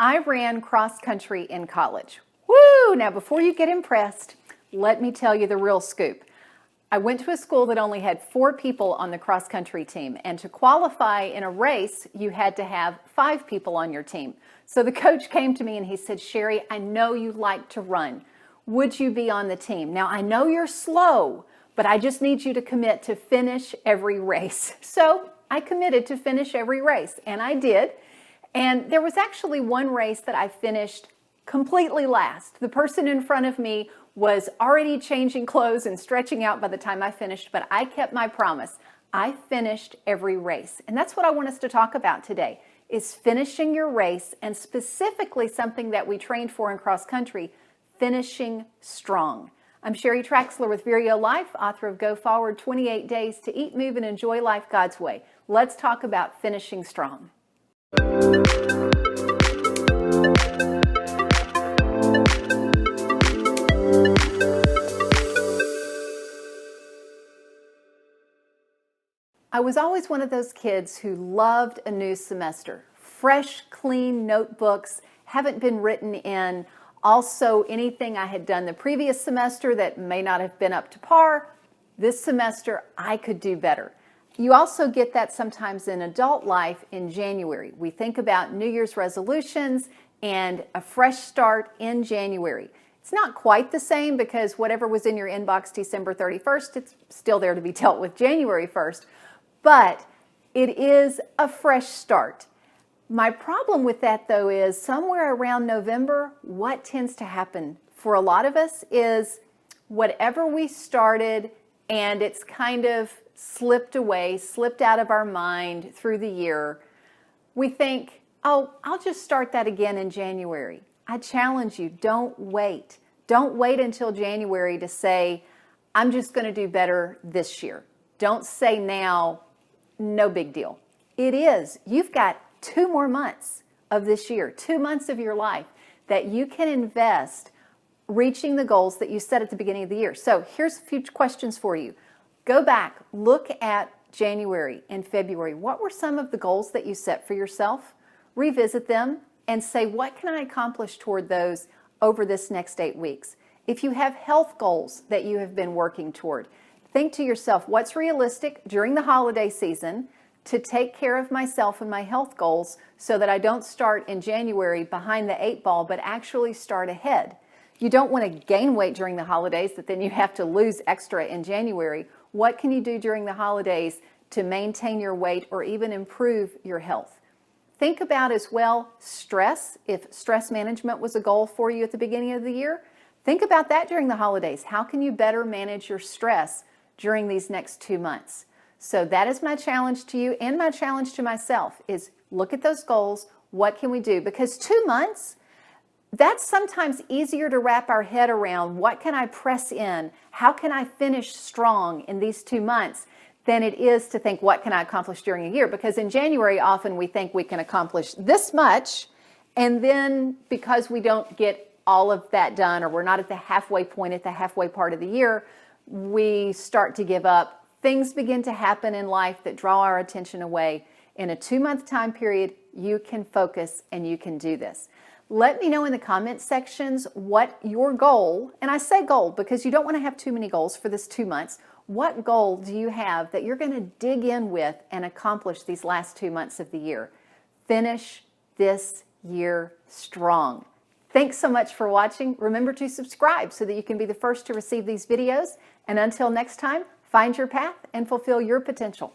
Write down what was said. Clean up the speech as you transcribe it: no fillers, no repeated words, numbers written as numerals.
I ran cross country in college. Woo! Now before you get impressed, let me tell you the real scoop. I went to a school that only had 4 people on the cross country team, and to qualify in a race, you had to have 5 people on your team. So the coach came to me and he said, Sheri, I know you like to run. Would you be on the team? Now I know you're slow, but I just need you to commit to finish every race. So I committed to finish every race, and I did. And there was actually one race that I finished completely last. The person in front of me was already changing clothes and stretching out by the time I finished, but I kept my promise. I finished every race. And that's what I want us to talk about today, is finishing your race, and specifically something that we trained for in cross country, finishing strong. I'm Sheri Traxler with ViREO Life, author of Go Forward, 28 Days to Eat, Move, and Enjoy Life God's Way. Let's talk about finishing strong. I was always one of those kids who loved a new semester. Fresh, clean notebooks, haven't been written in. Also, anything I had done the previous semester that may not have been up to par, this semester I could do better. You also get that sometimes in adult life in January. We think about New Year's resolutions and a fresh start in January. It's not quite the same because whatever was in your inbox December 31st, it's still there to be dealt with January 1st. But it is a fresh start. My problem with that, though, is somewhere around November, what tends to happen for a lot of us is whatever we started and it's kind of slipped away, slipped out of our mind through the year, we think, oh, I'll just start that again in January. I challenge you, don't wait. Don't wait until January to say, I'm just going to do better this year. Don't say now, no big deal. It is. You've got 2 more months of this year, 2 months of your life that you can invest reaching the goals that you set at the beginning of the year. So here's a few questions for you. Go back, look at January and February. What were some of the goals that you set for yourself? Revisit them and say, what can I accomplish toward those over this next 8 weeks? If you have health goals that you have been working toward, think to yourself, what's realistic during the holiday season to take care of myself and my health goals so that I don't start in January behind the 8 ball, but actually start ahead. You don't want to gain weight during the holidays that then you have to lose extra in January. What can you do during the holidays to maintain your weight or even improve your health? Think about as well stress. If stress management was a goal for you at the beginning of the year, think about that during the holidays. How can you better manage your stress during these next 2 months? So that is my challenge to you and my challenge to myself is look at those goals. What can we do? Because 2 months, that's sometimes easier to wrap our head around. What can I press in? How can I finish strong in these 2 months than it is to think, what can I accomplish during a year? Because in January, often we think we can accomplish this much. And then because we don't get all of that done, or we're not at the halfway point, at the halfway part of the year, we start to give up. Things begin to happen in life that draw our attention away. In a 2-month time period, you can focus and you can do this. Let me know in the comments sections what your goal, and I say goal because you don't want to have too many goals for this 2 months. What goal do you have that you're going to dig in with and accomplish these last 2 months of the year? Finish this year strong. Thanks so much for watching. Remember to subscribe so that you can be the first to receive these videos. And until next time, find your path and fulfill your potential.